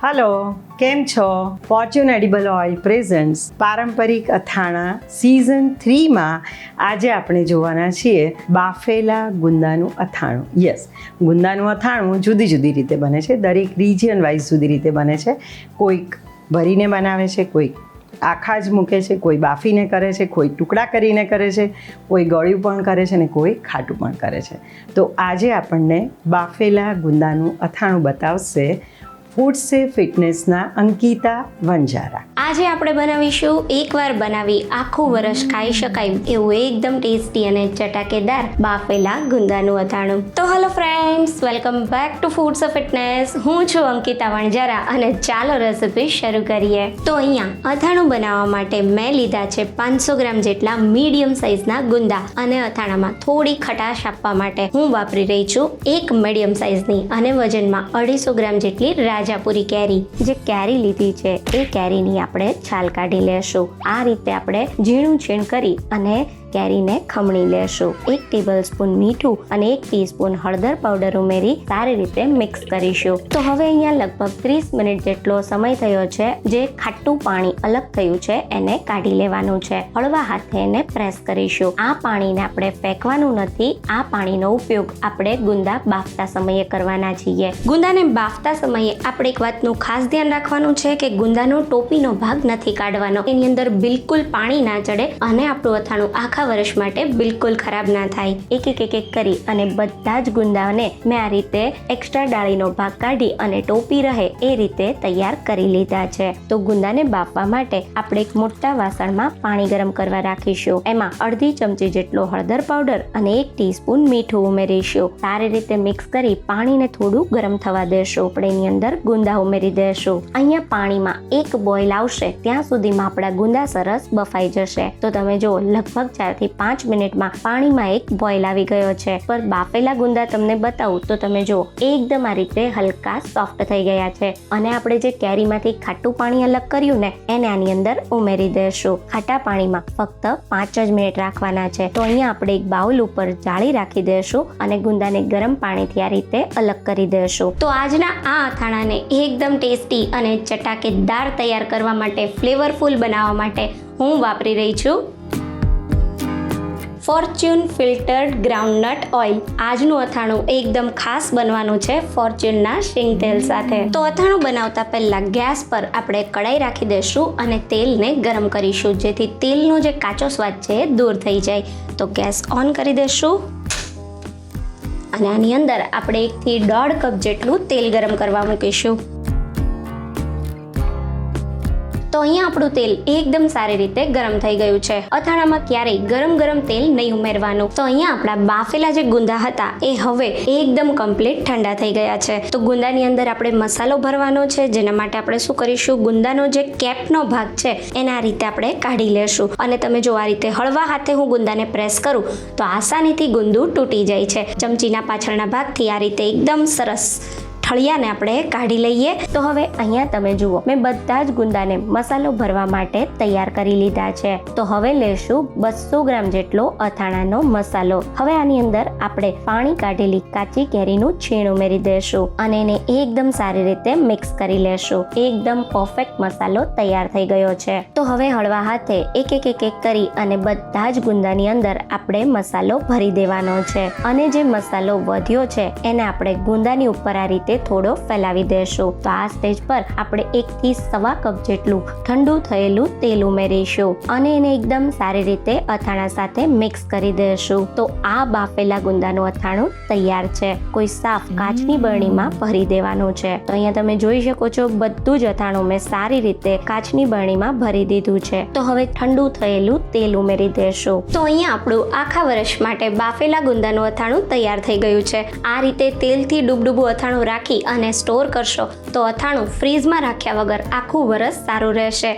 Hello, કેમ છો? Fortune edible oil presents પારંપરિક અથાણા સિઝન 3માં આજે આપણે જોવાના છીએ બાફેલા ગુંદાનું અથાણું. યસ, ગુંદાનું અથાણું જુદી જુદી રીતે બને છે, દરેક રિજિયન વાઇઝ જુદી રીતે બને છે. કોઈક ભરીને બનાવે છે, કોઈક આખા જ મૂકે છે, કોઈ બાફીને કરે છે, કોઈ ટુકડા કરીને કરે છે, કોઈ ગળ્યું પણ કરે છે ને કોઈ ખાટું પણ કરે છે. તો આજે આપણને બાફેલા ગુંદાનું અથાણું બતાવશે ફૂડ સે ફિટનેસના અંકિતા વંજારા. આજે આપણે બનાવીશું એકવાર બનાવી આખું વર્ષ ખાઈ શકાય એવું એકદમ ટેસ્ટી અને ચટાકેદાર બાફેલા ગુંદાનું અથાણું. તો hello friends, welcome back to food સે ફિટનેસ. હું છું અંકિતા વંજારા અને ચાલો રેસિપી શરૂ કરીએ. તો અહીંયા અથાણું બનાવવા માટે મેં લીધા છે 500 ગ્રામ જેટલા મીડિયમ સાઇઝના ગુંદા અને અથાણામાં થોડી ખટાશ આપવા માટે હું વાપરી રહી છું એક મીડિયમ સાઇઝની અને વજનમાં 250 ગ્રામ જેટલી રાજાપુરી કેરી. જે કેરી લીધી છે એ કેરીની આપણે છાલ કાઢી લેશું. આ રીતે આપણે ઝીણું છીણ કરી અને કેરીને ખમણી લેશું. 1 ટેબલસ્પૂન મીઠું અને 1 ટીસ્પૂન હળદર પાવડર ઉમેરી સારી રીતે મિક્સ કરીશું. તો હવે અહીંયા લગભગ 30 મિનિટ જેટલો સમય થયો છે. જે ખાટું પાણી અલગ થયું છે એને કાઢી લેવાનું છે. હળવા હાથે એને પ્રેસ કરીશું. આ પાણીને આપણે ફેંકવાનું નથી. આ પાણીનો ઉપયોગ આપણે ગુંદા બાફતા સમયે કરવાના છીએ. ગુંદાને બાફતા સમયે આપણે એક વાતનું ખાસ ધ્યાન રાખવાનું છે કે ગુંદાનો ટોપીનો ભાગ નથી કાઢવાનો. એની અંદર બિલકુલ પાણી ના ચડે અને આપણું અથાણું આખા વર્ષ માટે બિલકુલ ખરાબ ના થાય. એક કરી અને બધા જ ગુંદાને મેં આ રીતે એક્સ્ટ્રા ડાળીનો ભાગ કાઢી અને ટોપી રહે એ રીતે તૈયાર કરી લીધા છે. તો ગુંદાને બાફવા માટે આપણે એક મોટા વાસણમાં પાણી ગરમ કરવા રાખીશું. એમાં અડધી ચમચી જેટલો હળદર પાવડર અને 1 ટીસ્પૂન મીઠું ઉમેરીશું. સારી રીતે મિક્સ કરી પાણીને થોડું ગરમ થવા દેશું. આપણે એની અંદર ગુંદા ઉમેરી દેશું. અહીંયા પાણીમાં એક બોઇલ આવશે ત્યાં સુધીમાં આપણા ગુંદા સરસ બફાઈ જશે. તો તમે જો લગભગ 4 થી 5 મિનિટમાં પાણીમાં એક બોઇલ આવી ગયો છે. પર બાફેલા ગુંદા તમને બતાવું તો તમે જો એકદમ આ રીતે હલકા સોફ્ટ થઈ ગયા છે. અને આપણે જે કેરીમાંથી ખાટું પાણી અલગ કર્યું ને એને આની અંદર ઉમેરી દેશું. ખાટા પાણીમાં ફક્ત 5 જ મિનિટ રાખવાના છે. તો અહીંયા આપણે એક બાઉલ ઉપર જાળી રાખી દેશું અને ગુંદાને ગરમ પાણીથી આ રીતે અલગ કરી દેશું. તો આજના આ અથાણાને એકદમ ટેસ્ટી અને ચટાકેદાર તૈયાર કરવા માટે, ફ્લેવરફુલ બનાવવા માટે હું વાપરી રહી છું ફોર્ચ્યુન ફિલ્ટર્ડ ગ્રાઉન્ડનટ ઓઇલ. આજનું અથાણું એકદમ ખાસ બનવાનું છે ફોર્ચ્યુનના શીંગ તેલ સાથે. તો અથાણું બનાવતા પહેલા ગેસ પર આપણે કડાઈ રાખી દઈશું અને તેલને ગરમ કરીશું જેથી તેલનો જે કાચો સ્વાદ છે એ દૂર થઈ જાય. તો ગેસ ઓન કરી દઈશું અને આની અંદર આપણે 1 થી 1.5 કપ જેટલું તેલ ગરમ કરવા મૂકીશું. તો અહીંયા આપણું તેલ એકદમ સારી રીતે ગરમ થઈ ગયું છે. અથાણામાં ક્યારેય ગરમ તેલ નહીં ઉમેરવાનું. તો અહીંયા આપણા બાફેલા જે ગુંદા હતા એ હવે એકદમ કમ્પ્લીટ ઠંડા થઈ ગયા છે. તો ગુંદાની અંદર આપણે મસાલો ભરવાનો છે, જેના માટે આપણે શું કરીશું, ગુંદાનો જે કેપનો ભાગ છે એને આ રીતે આપણે કાઢી લેશું. અને તમે જો આ રીતે હળવા હાથે હું ગુંદાને પ્રેસ કરું તો આસાનીથી ગુંદું તૂટી જાય છે. ચમચીના પાછળના ભાગથી આ રીતે એકદમ સરસ થળિયાને આપણે કાઢી લઈએ. તો હવે અહીંયા તમે જુઓ મેં બધા જ ગુંદાને મસાલો ભરવા માટે તૈયાર કરી લીધા છે. તો હવે લેશું 200 ગ્રામ જેટલો અથાણાનો મસાલો. હવે આની અંદર આપણે પાણી કાઢેલી કાચી કેરીનું છીણ ઉમેરી દેશું અને એને એકદમ સારી રીતે મિક્સ કરી લેશું. એકદમ પરફેક્ટ મસાલો તૈયાર થઈ ગયો છે. તો હવે હળવા હાથે એક કરી અને બધા જ ગુંદાની અંદર આપણે મસાલો ભરી દેવાનો છે. અને જે મસાલો વધ્યો છે એને આપણે ગુંદાની ઉપર આ રીતે થોડો ફેલાવી દેશું. તો આ સ્ટેજ પર આપણે 1 થી 1.25 કપ જેટલું ઠંડુ થયેલું તેલ ઉમેરીશું અને એને એકદમ સારી રીતે અથાણા સાથે મિક્સ કરી દેશું. તો આ બાફેલા ગુંદાનું અથાણું તૈયાર છે. કોઈ સાફ કાચની બરણીમાં ભરી દેવાનું છે. તો અહીંયા તમે જોઈ શકો છો બધું જ અથાણું મેં સારી રીતે કાચની બરણીમાં ભરી દીધું છે. તો હવે ઠંડુ થયેલું તેલ ઉમેરી દેશું. તો અહીંયા આપણું આખા વર્ષ માટે બાફેલા ગુંદાનું અથાણું તૈયાર થઈ ગયું છે. આ રીતે તેલથી ડૂબડૂબું અથાણું રાખી અને સ્ટોર કરશો તો અથાણું ફ્રીઝમાં રાખ્યા વગર આખું વરસ સારું રહેશે.